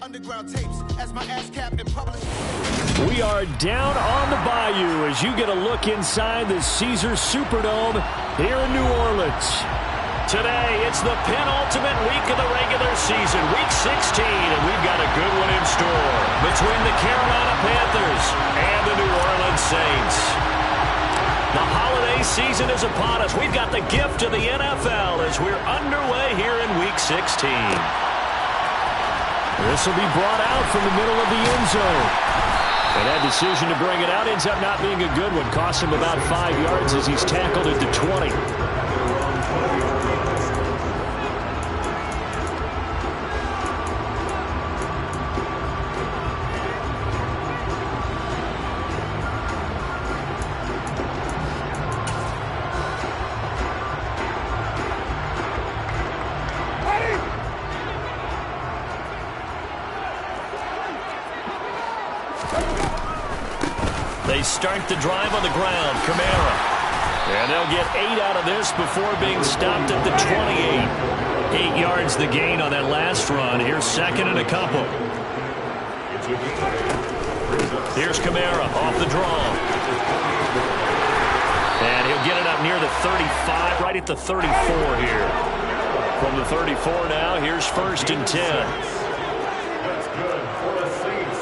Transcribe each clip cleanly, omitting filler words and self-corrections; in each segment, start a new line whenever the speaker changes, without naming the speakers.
Underground tapes as my ass cap in public.
We are down on the bayou as you get a look inside the Caesars Superdome here in New Orleans. Today, it's the penultimate week of the regular season, Week 16, and we've got a good one in store between the Carolina Panthers and the New Orleans Saints. The holiday season is upon us. We've got the gift of the NFL as we're underway here in Week 16. This will be brought out from the middle of the end zone. And that decision to bring it out ends up not being a good one. Costs him about 5 yards as he's tackled at the 20. They start the drive on the ground. Kamara. And they'll get 8 out of this before being stopped at the 28. 8 yards the gain on that last run. Here's second and a couple. Here's Kamara off the draw. And he'll get it up near the 35, right at the 34 here. From the 34 now, here's first and 10.
That's good for the Saints.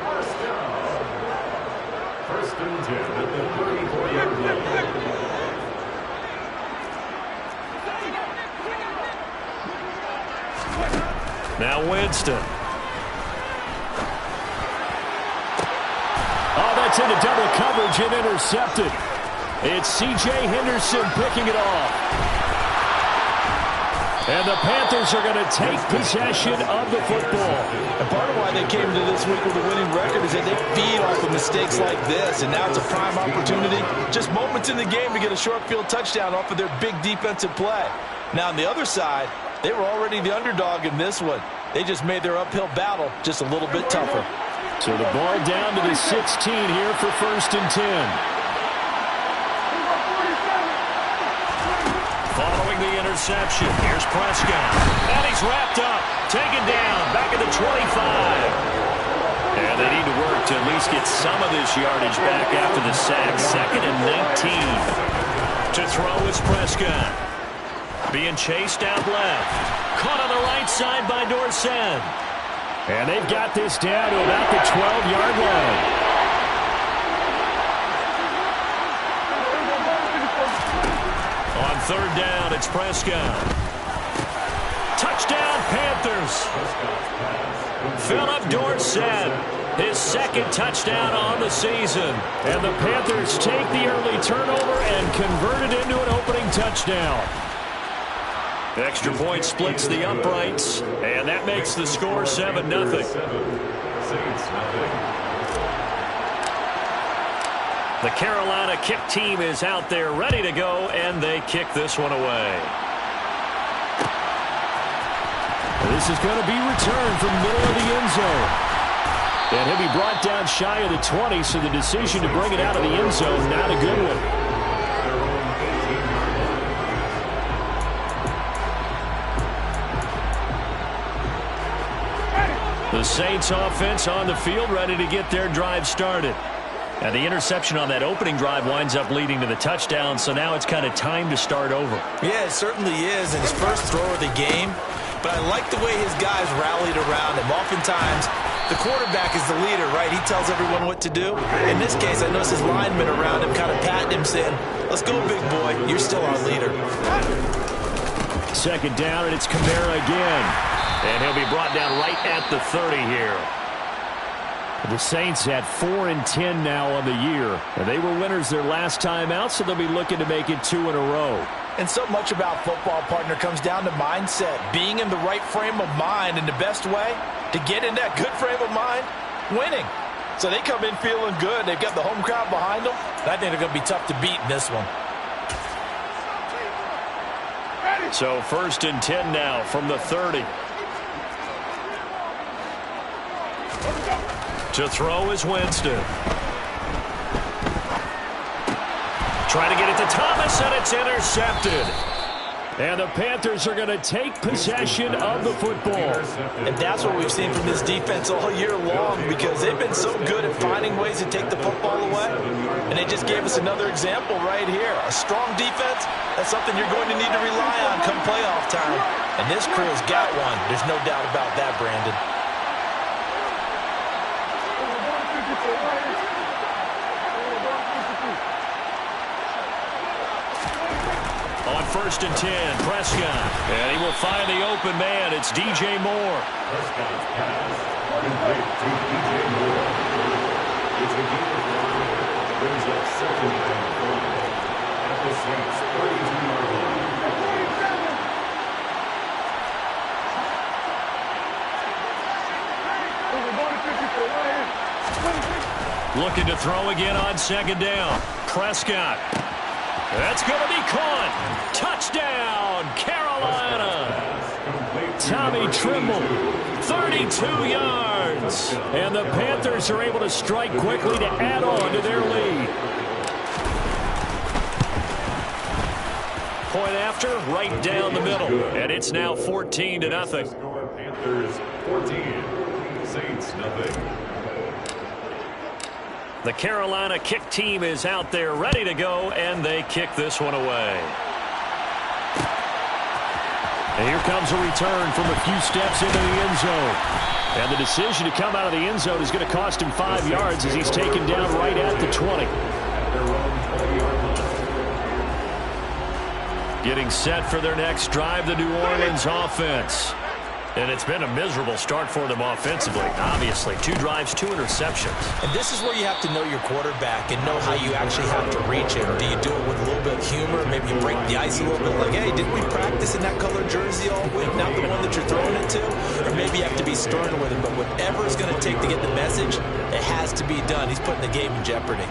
First down. First and 10 at the 34-yard line.
Now Winston. Oh, that's into double coverage and intercepted. It's C.J. Henderson picking it off. And the Panthers are going to take possession of the football.
And part of why they came to this week with a winning record is that they feed off of mistakes like this. And now it's a prime opportunity, just moments in the game to get a short field touchdown off of their big defensive play. Now on the other side, they were already the underdog in this one. They just made their uphill battle just a little bit tougher.
So the ball down to the 16 here for first and 10. Following the interception, here's Prescott. And he's wrapped up, taken down, back at the 25. And they need to work to at least get some of this yardage back after the sack. Second and 19. To throw is Prescott. Being chased out left. Caught on the right side by Dorsett. And they've got this down to about the 12-yard line. On third down, it's Prescott. Touchdown, Panthers. Philip Dorsett, his second touchdown on the season. And the Panthers take the early turnover and convert it into an opening touchdown. Extra point splits the uprights, and that makes the score 7-0. The Carolina kick team is out there ready to go, and they kick this one away. This is going to be returned from the middle of the end zone. And he'll be brought down shy of the 20, so the decision to bring it out of the end zone, not a good one. The Saints offense on the field, ready to get their drive started. And the interception on that opening drive winds up leading to the touchdown, so now it's kind of time to start over.
Yeah, it certainly is, and his first throw of the game. But I like the way his guys rallied around him. Oftentimes, the quarterback is the leader, right? He tells everyone what to do. In this case, I noticed his linemen around him kind of patting him, saying, "Let's go, big boy. You're still our leader."
Second down, and it's Kamara again. And he'll be brought down right at the 30 here. The Saints at 4-10 now on the year. And they were winners their last time out, so they'll be looking to make it 2 in a row.
And so much about football, partner, comes down to mindset. Being in the right frame of mind, and the best way to get in that good frame of mind, winning. So they come in feeling good. They've got the home crowd behind them. And I think they're going to be tough to beat in this one.
So first and 10 now from the 30. To throw is Winston. Trying to get it to Thomas, and it's intercepted. And the Panthers are going to take possession of the football.
And that's what we've seen from this defense all year long, because they've been so good at finding ways to take the football away. And they just gave us another example right here. A strong defense, that's something you're going to need to rely on come playoff time. And this crew's got one. There's no doubt about that, Brandon.
On 1st and 10, Prescott. And he will find the open man. It's DJ Moore.
Prescott's pass, complete to DJ Moore. It's a gain of 5. Brings up 2nd and 5. At the Saints' 32-yard line.
Looking to throw again on 2nd down. Prescott. That's going to be caught. Touchdown, Carolina. Tommy Trimble, 32 yards. And the Panthers are able to strike quickly to add on to their lead. Point after, right down the middle. And it's now 14-0.
Panthers 14, Saints nothing.
The Carolina kick team is out there ready to go, and they kick this one away. And here comes a return from a few steps into the end zone. And the decision to come out of the end zone is going to cost him 5 yards as he's taken down right at the 20. Getting set for their next drive, the New Orleans offense. And it's been a miserable start for them offensively. Obviously, 2 drives, 2 interceptions.
And this is where you have to know your quarterback and know how you actually have to reach him. Do you do it with a little bit of humor? Maybe you break the ice a little bit like, hey, didn't we practice in that colored jersey all week? Not the one that you're throwing it to? Or maybe you have to be sterner with him. But whatever it's going to take to get the message, it has to be done. He's putting the game in jeopardy.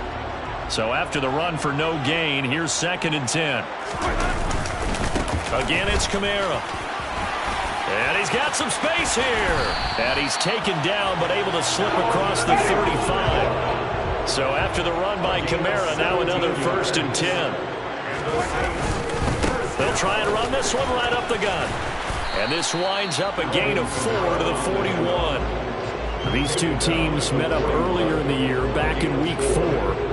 So after the run for no gain, here's 2nd and 10. Again, it's Kamara. And he's got some space here. And he's taken down, but able to slip across the 35. So after the run by Kamara, now another 1st and 10. They'll try and run this one right up the gut. And this winds up a gain of 4 to the 41. These two teams met up earlier in the year, back in week 4.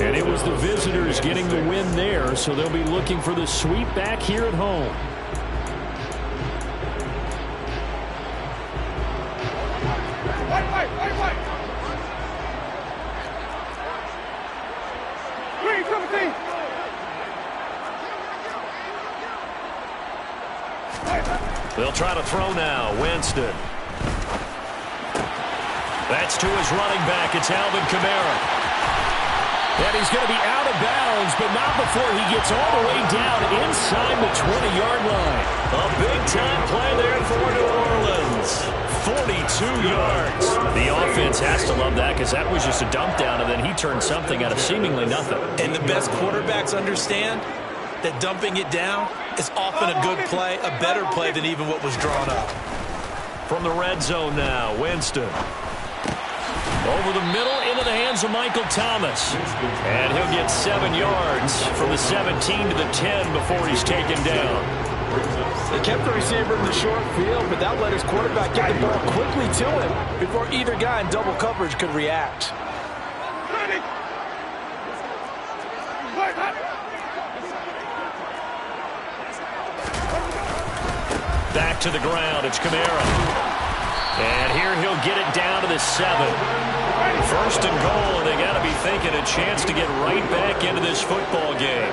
And it was the visitors getting the win there, so they'll be looking for the sweep back here at home. They'll try to throw now. Winston. That's to his running back. It's Alvin Kamara. And he's going to be out of bounds, but not before he gets all the way down inside the 20-yard line. A big-time play there for New Orleans. 42 yards. The offense has to love that because that was just a dump down, and then he turned something out of seemingly nothing.
And the best quarterbacks understand that dumping it down is often a good play, a better play than even what was drawn up.
From the red zone now, Winston. Over the middle into the hands of Michael Thomas. And he'll get 7 yards from the 17 to the 10 before he's taken down.
They kept the receiver in the short field, but that let his quarterback get the ball quickly to him before either guy in double coverage could react.
Back to the ground, it's Kamara. And here he'll get it down to the 7. 1st and goal, and they got to be thinking a chance to get right back into this football game.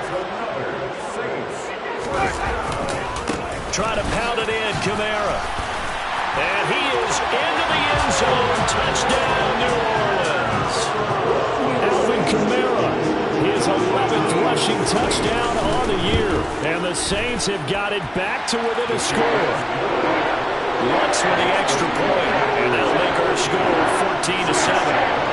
Try to pound it in, Kamara. And he is into the end zone. Touchdown, New Orleans. Alvin Kamara, his 11th rushing touchdown on the year. And the Saints have got it back to within a score. Lutz with the extra point, and that'll make our score 14-7.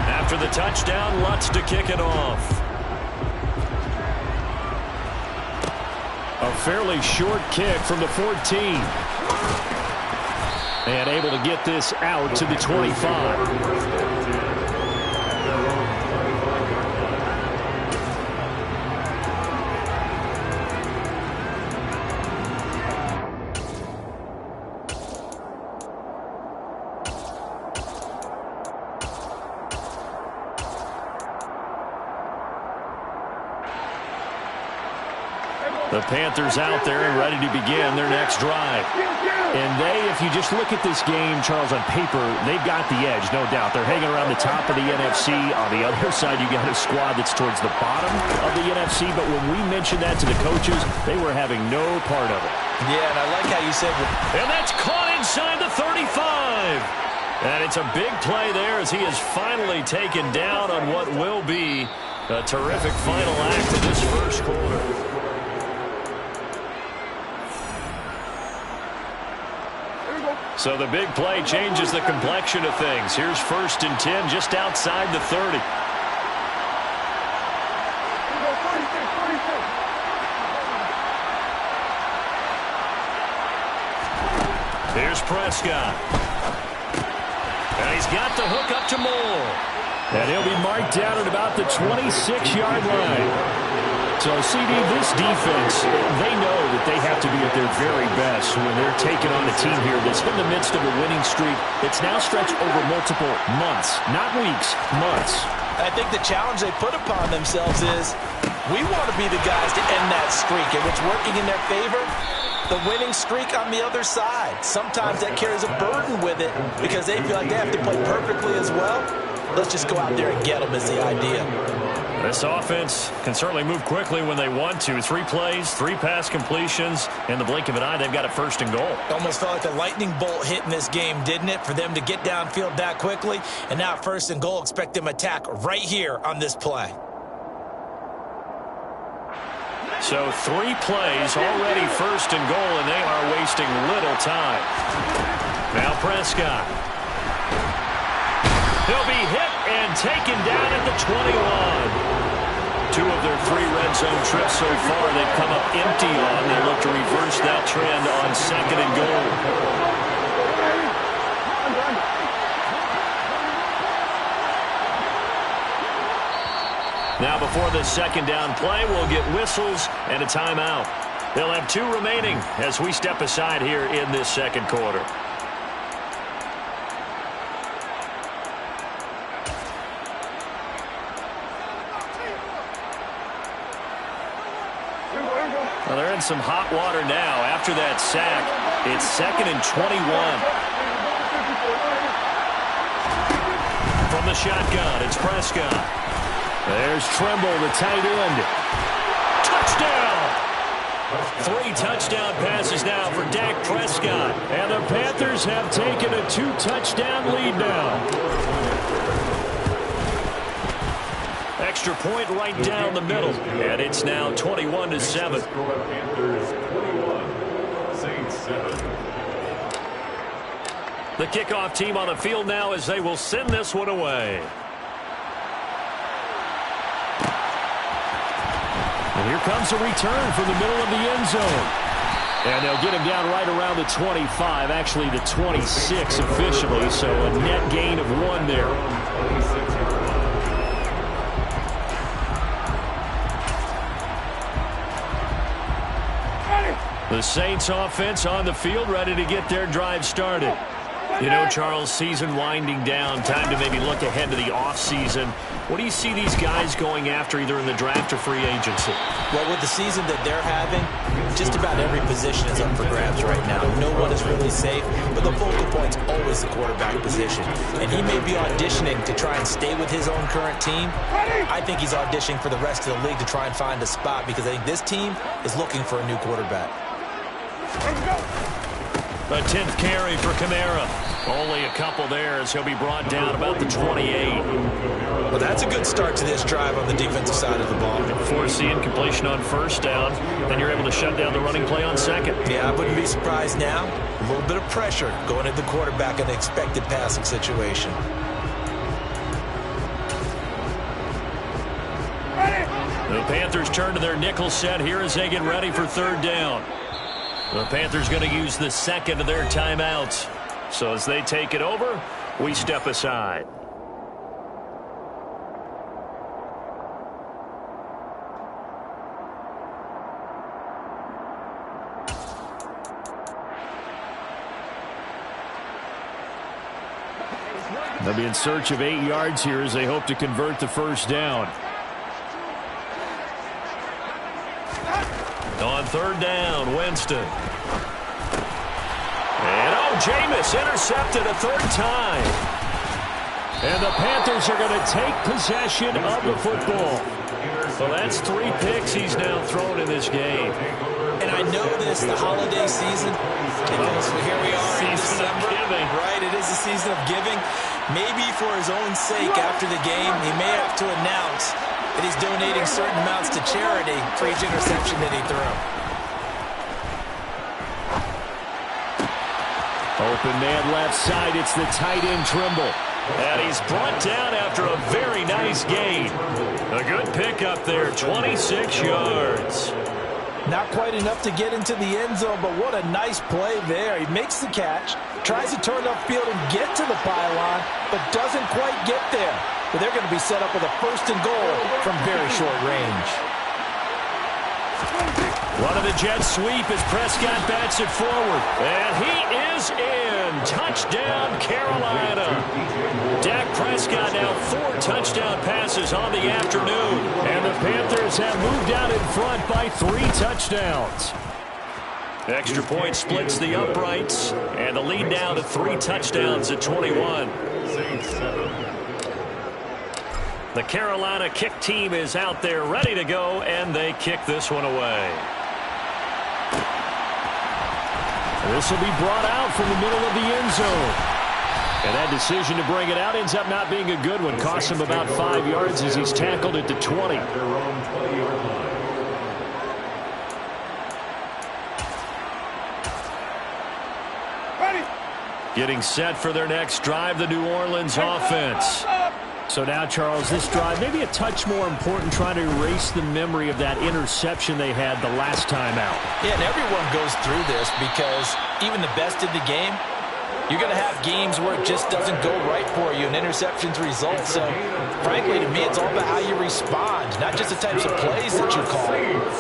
After the touchdown, Lutz to kick it off. A fairly short kick from the 14. And able to get this out to the 25. The Panthers out there and ready to begin their next drive. And if you just look at this game, Charles, on paper, they've got the edge, no doubt. They're hanging around the top of the NFC. On the other side, you got a squad that's towards the bottom of the NFC. But when we mentioned that to the coaches, they were having no part of it.
Yeah, and I like how you said
And that's caught inside the 35. And it's a big play there as he is finally taken down on what will be a terrific final act of this first quarter. So the big play changes the complexion of things. Here's 1st and 10 just outside the 30. Here's Prescott. And he's got the hook up to Moore. And he'll be marked down at about the 26-yard line. So, CD, this defense, they know that they have to be at their very best when they're taking on a team here that's in the midst of a winning streak. It's now stretched over multiple months, not weeks, months.
I think the challenge they put upon themselves is we want to be the guys to end that streak, and what's working in their favor, the winning streak on the other side. Sometimes that carries a burden with it because they feel like they have to play perfectly as well. Let's just go out there and get them is the idea.
This offense can certainly move quickly when they want to. 3 plays, 3 pass completions. In the blink of an eye, they've got it 1st and goal.
Almost felt like a lightning bolt hit in this game, didn't it? For them to get downfield that quickly. And now 1st and goal, expect them to attack right here on this play.
So 3 plays, already 1st and goal, and they are wasting little time. Now Prescott. He'll be hit and taken down at the 21. 2 of their 3 red zone trips so far they've come up empty on. They look to reverse that trend on 2nd and goal. Now before the 2nd down play, we'll get whistles and a timeout. They'll have 2 remaining as we step aside here in this 2nd quarter. Well, they're in some hot water now. After that sack, it's 2nd and 21. From the shotgun, it's Prescott. There's Trimble, the tight end. Touchdown! 3 touchdown passes now for Dak Prescott. And the Panthers have taken a 2-touchdown lead now. Extra point right down the middle. And it's now 21-7.
Panthers 21, Saints 7.
The kickoff team on the field now as they will send this one away. And here comes a return from the middle of the end zone. And they'll get him down right around the 25, actually the 26 officially, so a net gain of 1 there. The Saints offense on the field ready to get their drive started. You know, Charles, season winding down, time to maybe look ahead to the offseason. What do you see these guys going after either in the draft or free agency?
Well, with the season that they're having, just about every position is up for grabs right now. No one is really safe, but the focal point's always the quarterback position. And he may be auditioning to try and stay with his own current team. I think he's auditioning for the rest of the league to try and find a spot because I think this team is looking for a new quarterback.
A 10th carry for Kamara. Only a couple there as he'll be brought down about the 28.
Well, that's a good start to this drive on the defensive side of the ball.
Force the incompletion on 1st down, then you're able to shut down the running play on 2nd.
Yeah, I wouldn't be surprised now. A little bit of pressure going at the quarterback in an expected passing situation.
The Panthers turn to their nickel set here as they get ready for 3rd down. The Panthers going to use the 2nd of their timeouts. So as they take it over, we step aside. They'll be in search of 8 yards here as they hope to convert the first down. On third down, Winston. And Jameis intercepted a third time. And the Panthers are going to take possession of the football. So that's 3 picks he's now thrown in this game.
And I know this, the holiday season, because here we are in December, right? It is the season of giving. Maybe for his own sake after the game, he may have to announce that he's donating certain amounts to charity for each interception that he threw.
Open man left side, it's the tight end Trimble. And he's brought down after a very nice gain. A good pickup there, 26 yards.
Not quite enough to get into the end zone, but what a nice play there. He makes the catch, tries to turn upfield and get to the pylon, but doesn't quite get there. But they're going to be set up with a first and goal from very short range.
Running the jet sweep as Prescott bats it forward. And he is in. Touchdown, Carolina. Dak Prescott now 4 touchdown passes on the afternoon. And the Panthers have moved out in front by 3 touchdowns. Extra point splits the uprights. And the lead now to 3 touchdowns at 21. The Carolina kick team is out there ready to go, and they kick this one away. This will be brought out from the middle of the end zone. And that decision to bring it out ends up not being a good one. Costs him about 5 yards as he's tackled at the 20. Getting set for their next drive, the New Orleans offense. So now, Charles, this drive maybe a touch more important, trying to erase the memory of that interception they had the last time out.
Yeah, and everyone goes through this because even the best in the game, you're going to have games where it just doesn't go right for you and interceptions result. So, frankly, to me, it's all about how you respond, not just the types of plays that you call,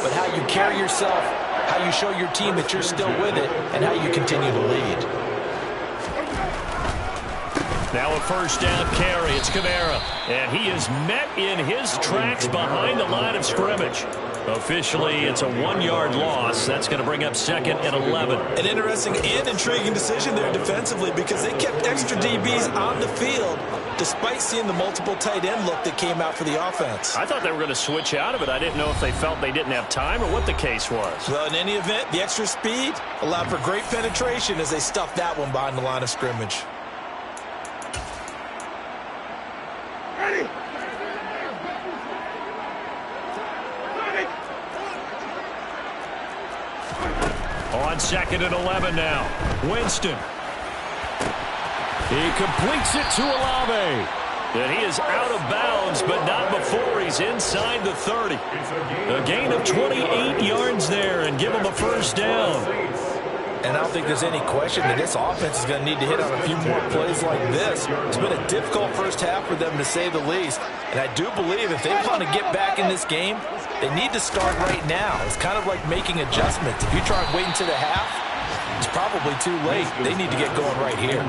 but how you carry yourself, how you show your team that you're still with it, and how you continue to lead.
Now a first down carry. It's Kamara. And he is met in his tracks behind the line of scrimmage. Officially, it's a 1-yard loss. That's going to bring up 2nd and 11.
An interesting and intriguing decision there defensively because they kept extra DBs on the field despite seeing the multiple tight end look that came out for the offense.
I thought they were going to switch out of it. I didn't know if they felt they didn't have time or what the case was.
Well, in any event, the extra speed allowed for great penetration as they stuffed that one behind the line of scrimmage.
On 2nd and 11 now. Winston. He completes it to Olave. And he is out of bounds, but not before he's inside the 30. A gain of 28 yards there and give him a first down.
And I don't think there's any question that this offense is going to need to hit on a few more plays like this. It's been a difficult first half for them, to say the least. And I do believe if they want to get back in this game, they need to start right now. It's kind of like making adjustments. If you try and wait until the half, it's probably too late. They need to get going right here.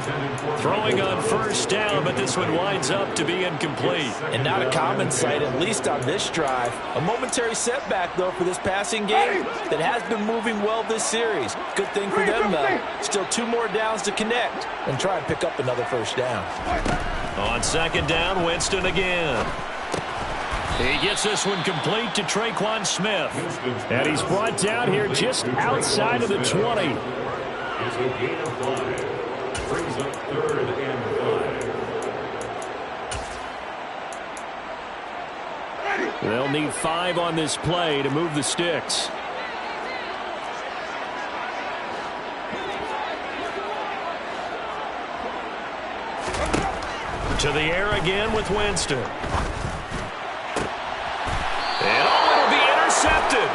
Throwing on first down, but this one winds up to be incomplete.
And not a common sight, at least on this drive. A momentary setback, though, for this passing game that has been moving well this series. Good thing for them, though. Still 2 more downs to connect and try and pick up another first down.
On 2nd down, Winston again. He gets this one complete to Traquan Smith. And he's brought down here just outside of the 20.
It's a gain of 5. Brings up 3rd and 5.
They'll need 5 on this play to move the sticks. To the air again with Winston. And it'll be intercepted.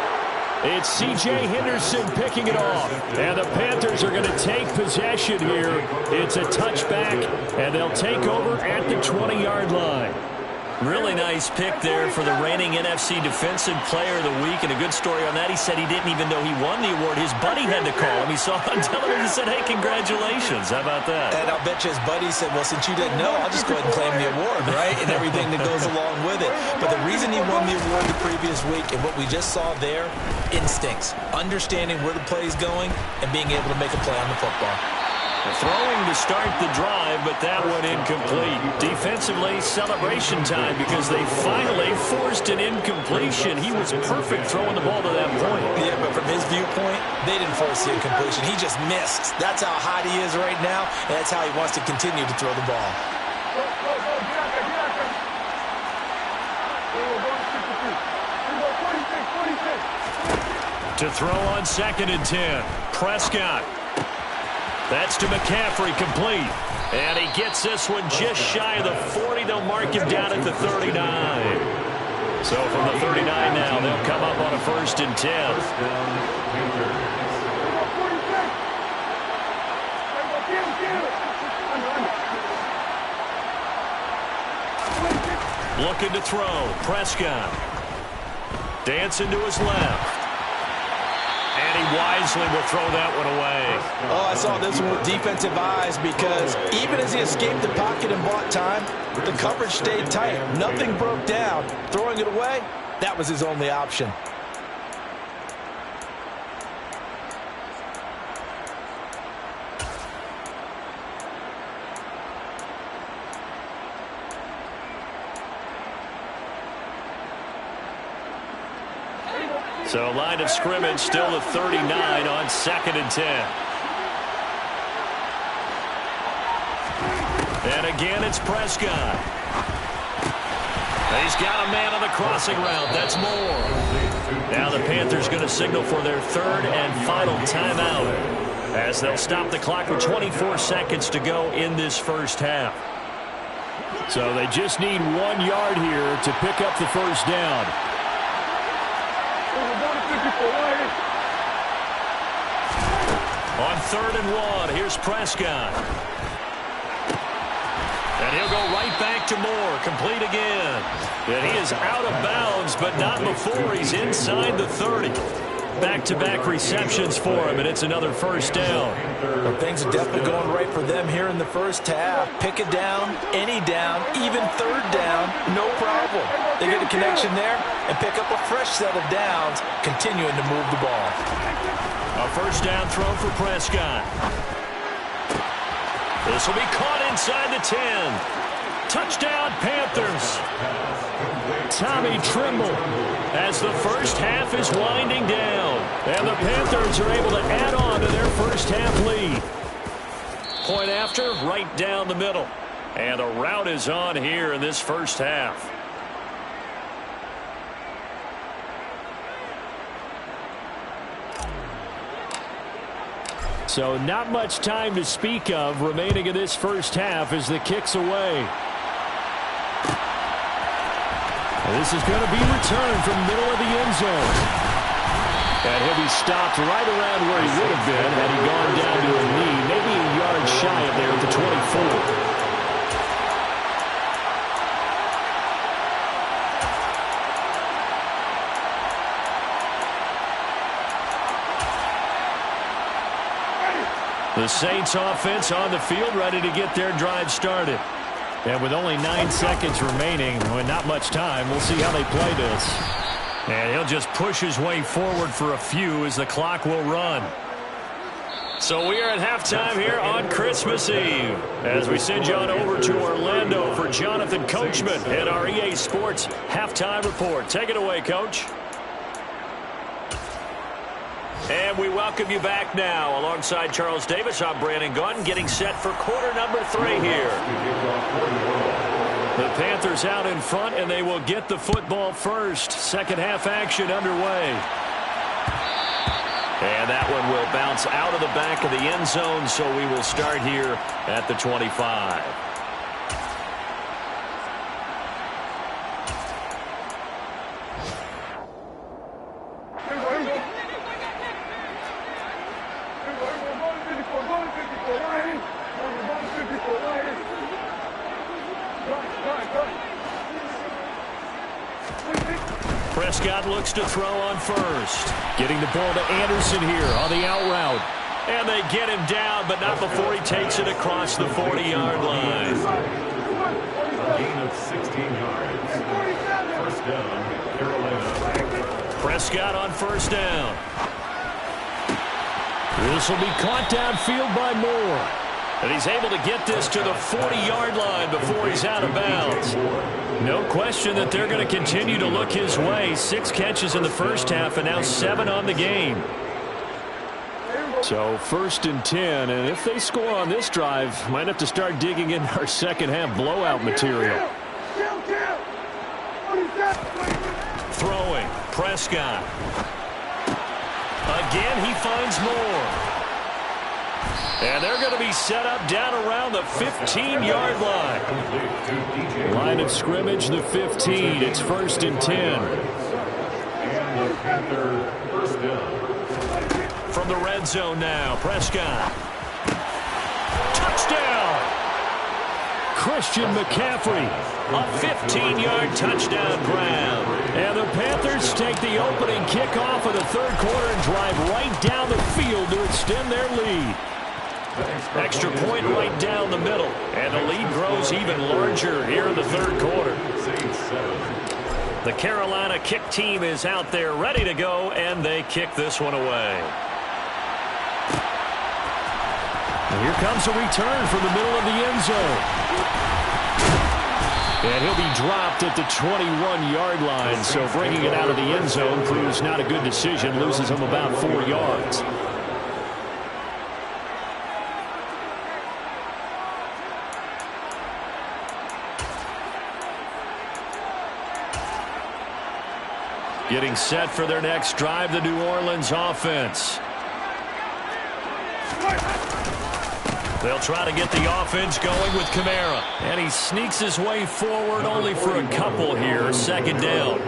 It's C.J. Henderson picking it off. And the Panthers are going to take possession here. It's a touchback, and they'll take over at the 20-yard line.
Really nice pick there for the reigning NFC Defensive Player of the Week, and a good story on that. He said he didn't even know he won the award. His buddy had to call him. He saw it on television and said, hey, congratulations. How about that?
And I'll bet you his buddy said, well, since you didn't know, I'll just go ahead and claim the award, right? And everything that goes along with it. But the reason he won the award the previous week and what we just saw there, instincts, understanding where the play is going and being able to make a play on the football.
Throwing to start the drive, but that one incomplete. Defensively, celebration time because they finally forced an incompletion. He was perfect throwing the ball to that point.
Yeah, but from his viewpoint, they didn't force the incompletion. He just missed. That's how hot he is right now, and that's how he wants to continue to throw the ball.
To throw on 2nd and 10. Prescott. That's to McCaffrey, complete. And he gets this one just shy of the 40. They'll mark him down at the 39. So from the 39 now, they'll come up on a 1st and 10. Looking to throw. Prescott. Dancing to his left. And he wisely will throw that one away.
Oh, I saw this one with defensive eyes because even as he escaped the pocket and bought time, the coverage stayed tight. Nothing broke down. Throwing it away, that was his only option.
So line of scrimmage still the 39 on 2nd and 10. And again, it's Prescott. He's got a man on the crossing route. That's more. Now the Panthers going to signal for their 3rd and final timeout as they'll stop the clock with 24 seconds to go in this first half. So they just need 1 yard here to pick up the first down. On 3rd and 1, here's Prescott. And he'll go right back to Moore, complete again. And he is out of bounds, but not before he's inside the 30. Back-to-back receptions for him, and it's another first down.
Well, things are definitely going right for them here in the first half. Pick a down, any down, even 3rd down, no problem. They get a connection there and pick up a fresh set of downs, continuing to move the ball.
A first down throw for Prescott. This will be caught inside the 10. Touchdown, Panthers. Tommy Trimble as the first half is winding down. And the Panthers are able to add on to their first half lead. Point after, right down the middle. And the route is on here in this first half. So not much time to speak of remaining in this first half as the kick's away. This is going to be returned from the middle of the end zone. And he'll be stopped right around where he would have been had he gone down to a knee, maybe a yard shy of there at the 24. The Saints offense on the field ready to get their drive started. And with only 9 seconds remaining, with not much time, we'll see how they play this. And he'll just push his way forward for a few as the clock will run. So we are at halftime here on Christmas Eve as we send you on over to Orlando for Jonathan Coachman at our EA Sports Halftime Report. Take it away, Coach. And we welcome you back now. Alongside Charles Davis, I'm Brandon Gunn, getting set for quarter number 3 here. The Panthers out in front, and they will get the football first. Second half action underway. And that one will bounce out of the back of the end zone, so we will start here at the 25. Prescott looks to throw on first. Getting the ball to Anderson here on the out route. And they get him down, but not before he takes it across the 40-yard line.
A gain of 16 yards. First down, Carolina.
Prescott on first down. This will be caught downfield by Moore. And he's able to get this to the 40-yard line before he's out of bounds. No question that they're going to continue to look his way. 6 catches in the first half and now 7 on the game. So 1st and 10, and if they score on this drive, might have to start digging in our second half blowout material. Throwing, Prescott. Again, he finds Moore. And they're going to be set up down around the 15-yard line. Line of scrimmage, the 15. It's 1st and 10.
And the Panther first down.
From the red zone now, Prescott. Touchdown! Christian McCaffrey, a 15-yard touchdown grab. And the Panthers take the opening kickoff of the third quarter and drive right down the field to extend their lead. Extra point right down the middle. And the lead grows even larger here in the third quarter. The Carolina kick team is out there ready to go, and they kick this one away. And here comes a return from the middle of the end zone. And he'll be dropped at the 21-yard line, so bringing it out of the end zone proves not a good decision, loses him about 4 yards. Getting set for their next drive, the New Orleans offense. They'll try to get the offense going with Kamara. And he sneaks his way forward only for a couple here. 2nd down.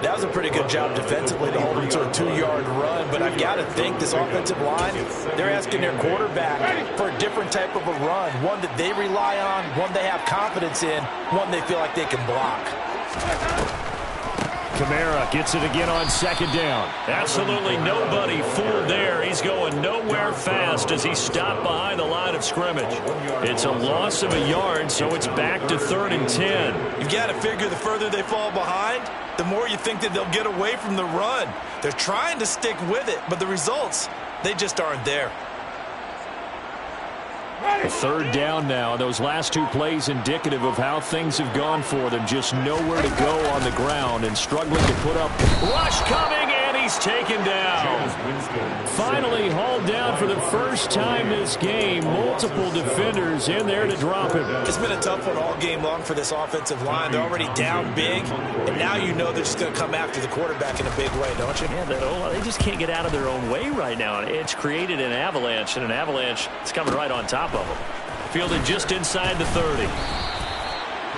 That was a pretty good job defensively to hold him to a 2-yard run. But I've got to think this offensive line, they're asking their quarterback for a different type of a run. One that they rely on, one they have confidence in, one they feel like they can block.
Kamara gets it again on 2nd down. Absolutely nobody fooled there. He's going nowhere fast as he stopped behind the line of scrimmage. It's a loss of a yard, so it's back to 3rd and 10.
You've got to figure the further they fall behind, the more you think that they'll get away from the run. They're trying to stick with it, but the results, they just aren't there.
A 3rd down now. Those last 2 plays indicative of how things have gone for them. Just nowhere to go on the ground and struggling to put up. Rush coming, and he's taken down. Finally hauled down for the first time this game. Multiple defenders in there to drop him.
It's been a tough one all game long for this offensive line. They're already down big, and now you know they're just going to come after the quarterback in a big way, don't you?
Yeah, they just can't get out of their own way right now. It's created an avalanche, and an avalanche is coming right on top of them.
Fielded just inside the 30.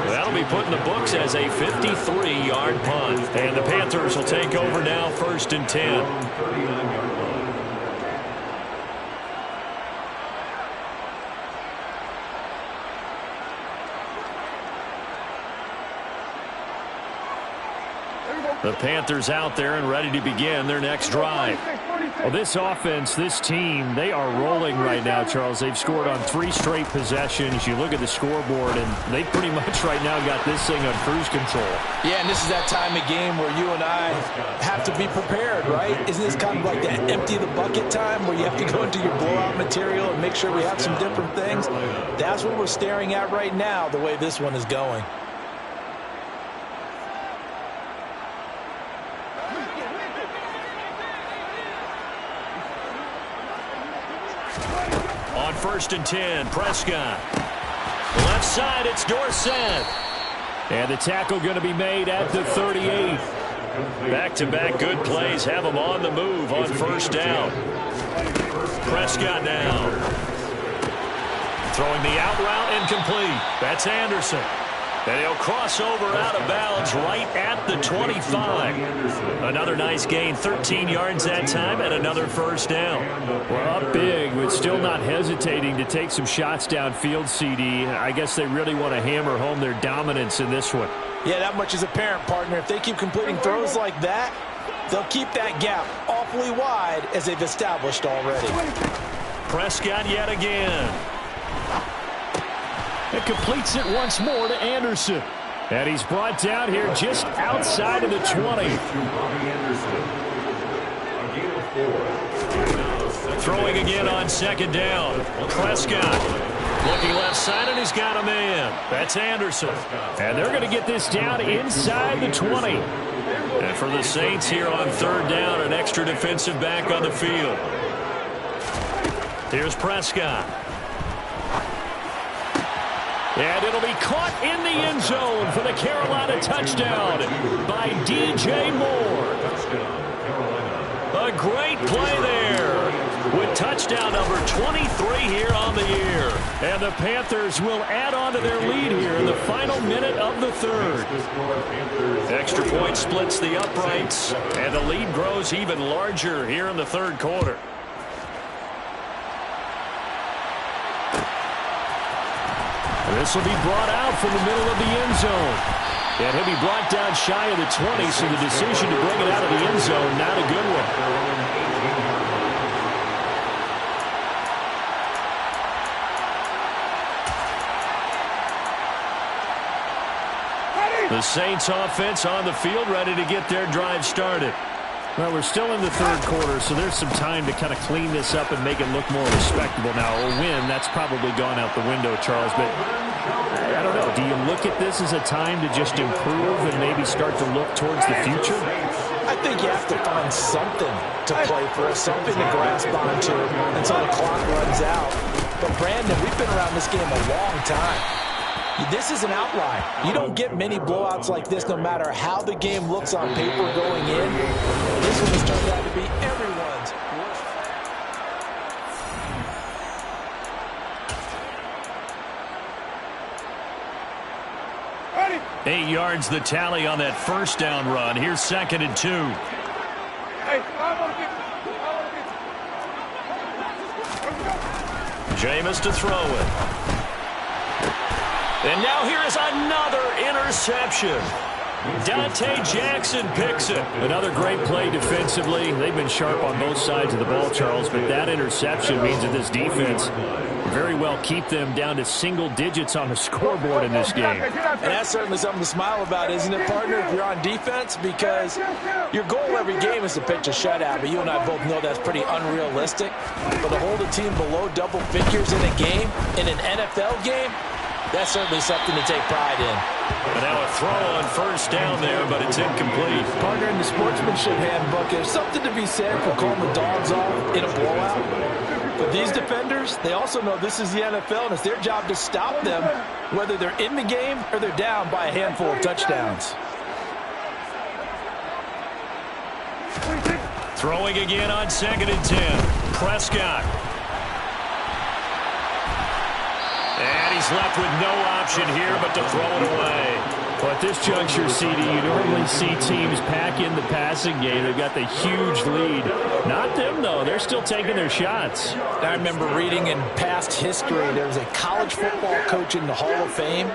That'll be put in the books as a 53-yard punt. And the Panthers will take over now, 1st and 10. The Panthers out there and ready to begin their next drive. Well, this offense, this team, they are rolling right now, Charles. They've scored on 3 straight possessions. You look at the scoreboard, and they pretty much right now got this thing on cruise control.
Yeah, and this is that time of game where you and I have to be prepared, right? Isn't this kind of like that empty the bucket time where you have to go into your blowout material and make sure we have some different things? That's what we're staring at right now, the way this one is going.
On 1st and 10, Prescott. Left side, it's Dorsett. And the tackle going to be made at the 38. Back-to-back good plays have them on the move on 1st down. Prescott now. Throwing the out route incomplete. That's Anderson. And he'll cross over out of bounds right at the 25. Another nice gain, 13 yards that time, and another 1st down. Well, up big, but still not hesitating to take some shots downfield, CD. I guess they really want to hammer home their dominance in this one.
Yeah, that much is apparent, partner. If they keep completing throws like that, they'll keep that gap awfully wide as they've established already.
Prescott yet again. It completes it once more to Anderson. And he's brought down here just outside of the 20. Throwing again on second down. Prescott looking left side, and he's got a man. That's Anderson. And they're going to get this down inside the 20. And for the Saints here on third down, an extra defensive back on the field. Here's Prescott. And it'll be caught in the end zone for the Carolina touchdown by DJ Moore. A great play there with touchdown number 23 here on the year. And the Panthers will add on to their lead here in the final minute of the third. Extra point splits the uprights, and the lead grows even larger here in the third quarter. This will be brought out from the middle of the end zone. And he'll be brought down shy of the 20, so the decision to bring it out of the end zone, not a good one. The Saints offense on the field, ready to get their drive started. Well, we're still in the third quarter, so there's some time to kind of clean this up and make it look more respectable. Now, a win, that's probably gone out the window, Charles, but I don't know. Do you look at this as a time to just improve and maybe start to look towards the future?
I think you have to find something to play for, something to grasp onto until the clock runs out. But, Brandon, we've been around this game a long time. This is an outlier. You don't get many blowouts like this no matter how the game looks on paper going in. This one has turned out to be everyone's worst.
8 yards the tally on that first down run. Here's 2nd and 2. Jameis to throw it. And now here is another interception. Dante Jackson picks it. Another great play defensively. They've been sharp on both sides of the ball, Charles, but that interception means that this defense very well keep them down to single digits on the scoreboard in this game.
And that's certainly something to smile about, isn't it, partner, if you're on defense? Because your goal every game is to pitch a shutout, but you and I both know that's pretty unrealistic. But to hold a team below double figures in a game, in an NFL game, that's certainly something to take pride in.
And now a throw on first down there, but it's incomplete.
Partner, in the sportsmanship handbook, there's something to be said for calling the dogs off in a blowout. But these defenders, they also know this is the NFL, and it's their job to stop them, whether they're in the game or they're down by a handful of touchdowns.
Throwing again on 2nd and 10. Prescott. And he's left with no option here but to throw it away. Well, at this juncture, CD, you normally see teams pack in the passing game. They've got the huge lead. Not them, though. They're still taking their shots.
I remember reading in past history, there was a college football coach in the Hall of Fame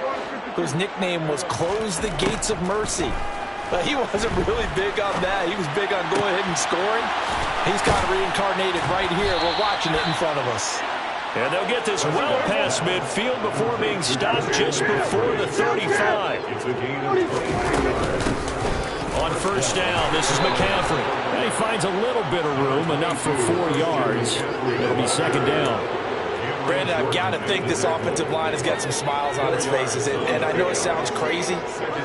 whose nickname was Close the Gates of Mercy. But he wasn't really big on that. He was big on going ahead and scoring. He's kind of reincarnated right here. We're watching it in front of us.
And they'll get this well past midfield before being stopped just before the 35. On first down, this is McCaffrey. And he finds a little bit of room, enough for 4 yards. It'll be 2nd down.
Brandon, I've got to think this offensive line has got some smiles on its faces. And I know it sounds crazy,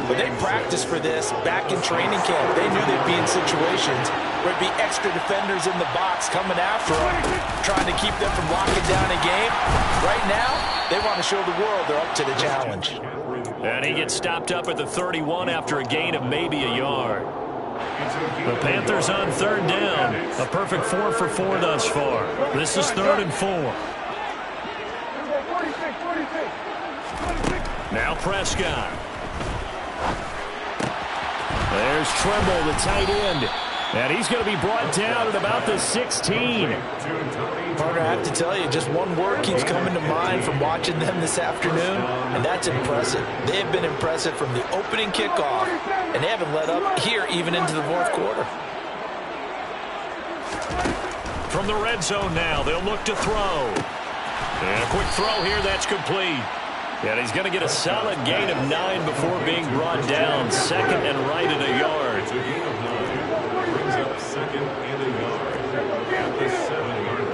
but they practiced for this back in training camp. They knew they'd be in situations where it'd be extra defenders in the box coming after them, trying to keep them from locking down a game. Right now, they want to show the world they're up to the challenge.
And he gets stopped up at the 31 after a gain of maybe a yard. The Panthers on third down. A perfect 4 for 4 thus far. This is 3rd and 4. Now Prescott. There's Trimble, the tight end. And he's going to be brought down at about the 16.
Partner, I have to tell you, just one word keeps coming to mind from watching them this afternoon, and that's impressive. They have been impressive from the opening kickoff, and they haven't let up here even into the fourth quarter.
From the red zone now, they'll look to throw. And a quick throw here, that's complete. And he's going to get a solid gain of 9 before being brought down. Second and right at a yard.
It's a gain of 9. Brings up second and a yard at the 7-yard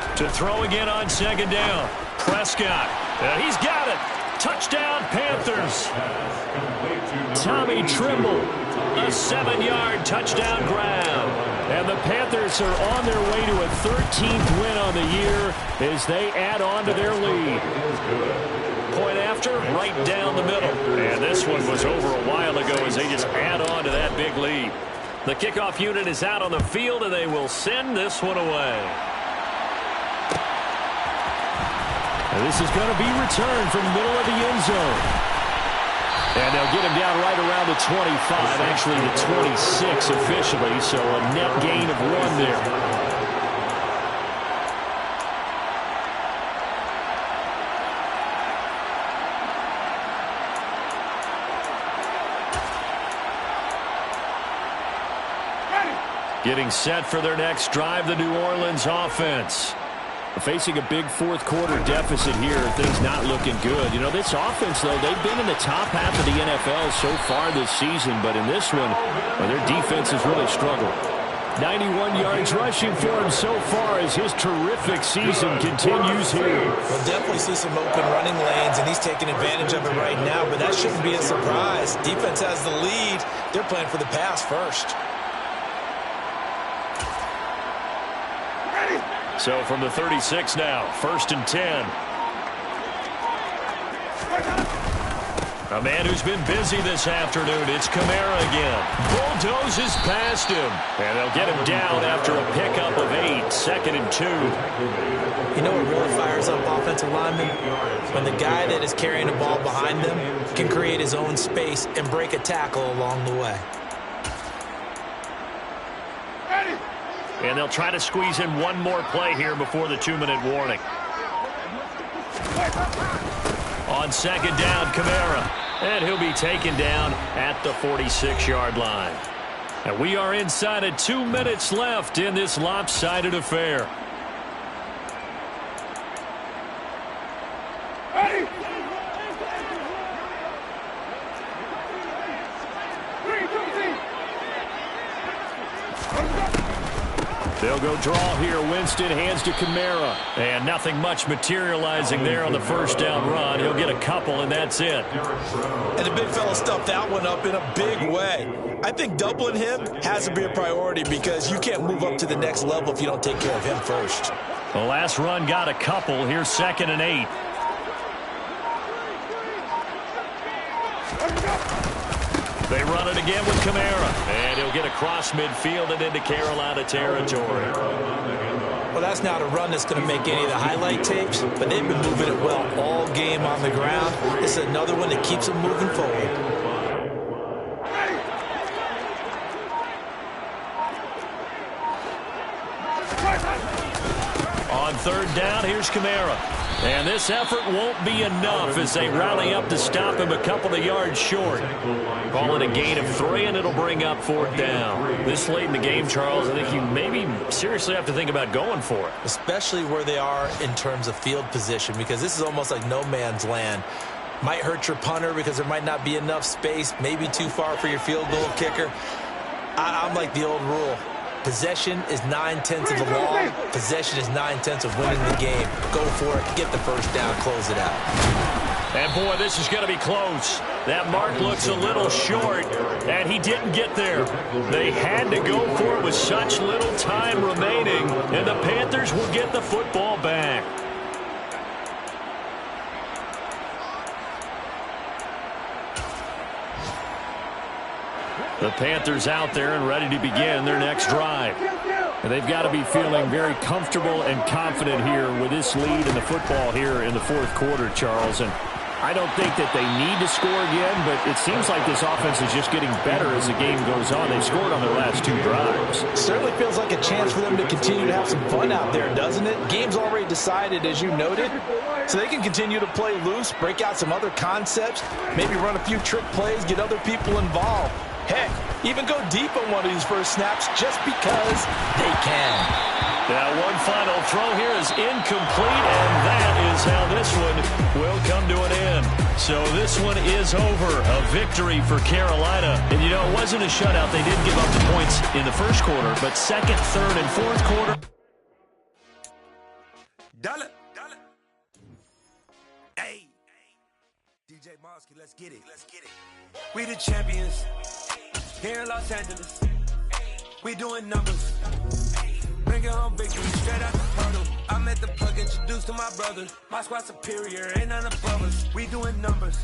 line.
To throw again on second down. Prescott. And he's got it. Touchdown, Panthers. Tommy Trimble. A 7-yard touchdown grab. And the Panthers are on their way to a 13th win on the year as they add on to their lead. Point after, right down the middle. And this one was over a while ago as they just add on to that big lead. The kickoff unit is out on the field, and they will send this one away. And this is going to be returned from the middle of the end zone. And they'll get him down right around the 25, actually the 26 officially, so a net gain of 1 there. Getting set for their next drive, the New Orleans offense. Facing a big fourth quarter deficit here, things not looking good. You know, this offense, though, they've been in the top half of the NFL so far this season, but in this one, well, their defense has really struggled. 91 yards rushing for him so far as his terrific season continues here.
We'll definitely see some open running lanes, and he's taking advantage of it right now, but that shouldn't be a surprise. Defense has the lead. They're playing for the pass first.
So from the 36 now, 1st and 10. A man who's been busy this afternoon, it's Kamara again. Bulldozes past him. And they'll get him down after a pickup of 8, 2nd and 2.
You know what really fires up offensive linemen? When the guy that is carrying the ball behind them can create his own space and break a tackle along the way.
And they'll try to squeeze in one more play here before the 2-minute warning. On second down, Kamara. And he'll be taken down at the 46-yard line. And we are inside of 2 minutes left in this lopsided affair. They'll go draw here. Winston hands to Kamara. And nothing much materializing there on the first down run. He'll get a couple, and that's it.
And the big fella stuffed that one up in a big way. I think doubling him has to be a priority because you can't move up to the next level if you don't take care of him first.
The last run got a couple. Here's 2nd and 8. They run it again with Kamara. And he'll get across midfield and into Carolina territory.
Well, that's not a run that's going to make any of the highlight tapes, but they've been moving it well all game on the ground. This is another one that keeps them moving forward.
On 3rd down, here's Kamara. And this effort won't be enough as they rally up to stop him a couple of yards short. Call it a gain of 3, and it'll bring up 4th down. This late in the game, Charles, I think you maybe seriously have to think about going for it.
Especially where they are in terms of field position, because this is almost like no man's land. Might hurt your punter because there might not be enough space, maybe too far for your field goal kicker. I'm like the old rule. Possession is 9/10 of the law. Possession is 9/10 of winning the game. Go for it. Get the first down. Close it out.
And, boy, this is going to be close. That mark looks a little short, and he didn't get there. They had to go for it with such little time remaining, and the Panthers will get the football back. The Panthers out there and ready to begin their next drive. And they've got to be feeling very comfortable and confident here with this lead in the football here in the fourth quarter, Charles. And I don't think that they need to score again, but it seems like this offense is just getting better as the game goes on. They've scored on their last 2 drives.
Certainly feels like a chance for them to continue to have some fun out there, doesn't it? Game's already decided, as you noted, so they can continue to play loose, break out some other concepts, maybe run a few trick plays, get other people involved. Heck, even go deep on one of these first snaps just because they can.
Now, one final throw here is incomplete, and that is how this one will come to an end. So this one is over. A victory for Carolina. And, you know, it wasn't a shutout. They did give up the points in the first quarter, but second, third, and fourth quarter.
Dollar. Hey. DJ Mosky, let's get it. We the champions here in Los Angeles. We doing numbers. Bringing home victory straight out the hurdle. I'm at the plug, introduced to my brother. My squad superior, ain't none above us. We doing numbers.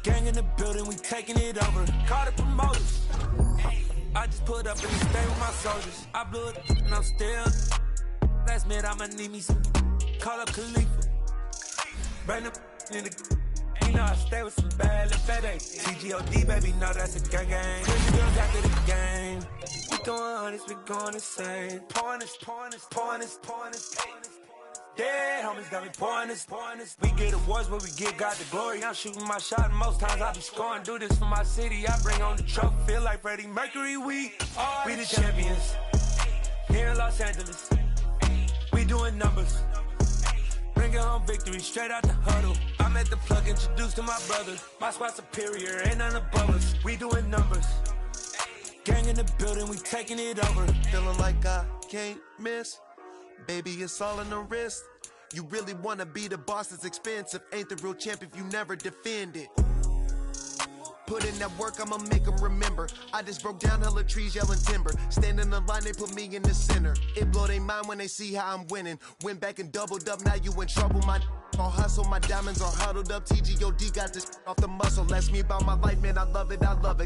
Gang in the building, we taking it over. Call the promoters. I just put up in the state with my soldiers. I blew it and I'm still. Last minute, I'ma need me some. Call up Khalifa. Bring the in the. You know I stay with some bad little fat days. TGOD, baby, know that's a gang. Push the girls after the game. We throwing hundreds, we going insane. Pouring this. Dead homies got me pouring this. We get awards, but we give God the glory. I'm shooting my shot, and most times I be scoring. Do this for my city, I bring on the trophy. Feel like Freddie Mercury, we the champions. Here in Los Angeles, we doing numbers. Bringing home victory straight out the huddle. I'm at the plug, introduced to my brother. My squad superior, ain't none above us. We doing numbers. Gang in the building, we taking it over.
Feeling like I can't miss. Baby, it's all in the wrist. You really wanna be the boss, it's expensive. Ain't the real champ if you never defend it. Put in that work, I'ma make them remember. I just broke down hella trees, yelling timber. Stand in the line, they put me in the center. It blow their mind when they see how I'm winning. Went back and doubled up, now you in trouble. My all hustle, my diamonds are huddled up. TGOD got this off the muscle. Ask me about my life, man, I love it.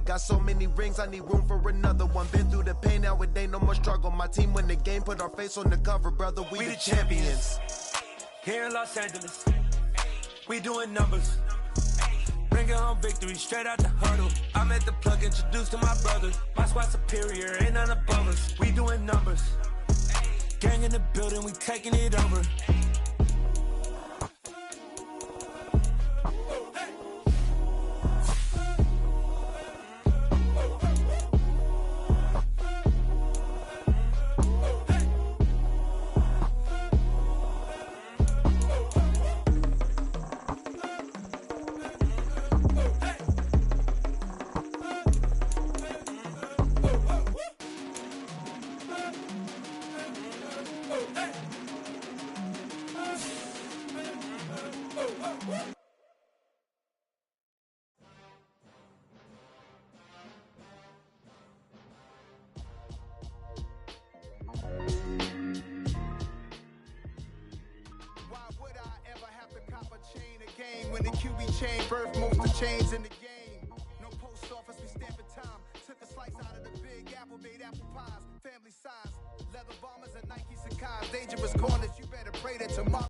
Got so many rings, I need room for another one. Been through the pain, now it ain't no more struggle. My team win the game, put our face on the cover, brother. We the champions.
Here in Los Angeles, we doing numbers. Bringing home victory straight out the huddle. I'm at the plug, introduced to my brother. My squad superior, ain't none above us. We doing numbers. Gang in the building, we taking it over. When the QB chain birth most of chains in the game. No post office, we stamping time. Took a slice out of the big apple, made apple pies. Family size, leather bombers and Nike Sacai's. Dangerous corners, you better pray that tomorrow.